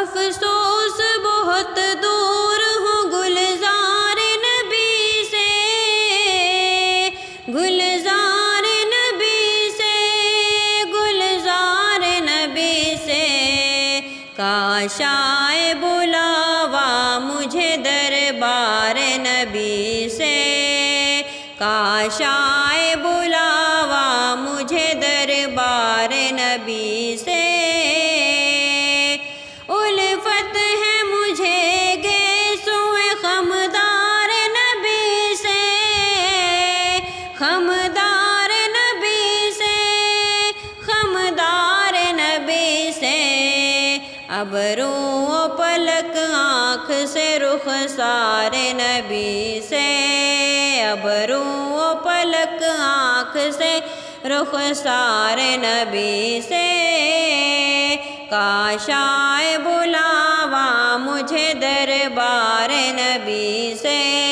افسوس بہت دور ہوں گلزار نبی سے، گلزار نبی سے، گلزار نبی سے، کاش آئے بلاوا مجھے دربار نبی سے، کاش آئے بلاوا مجھے دربار نبی سے۔ الفت ہے مجھے گیسوئے خمدار نبی سے، خمدار نبی سے، خمدار نبی سے، ابرو و پلک آنکھ سے رخسار نبی سے، ابرو و پلک آنکھ سے رخسار نبی سے، کاش آئے بلاوا مجھے دربار نبی سے۔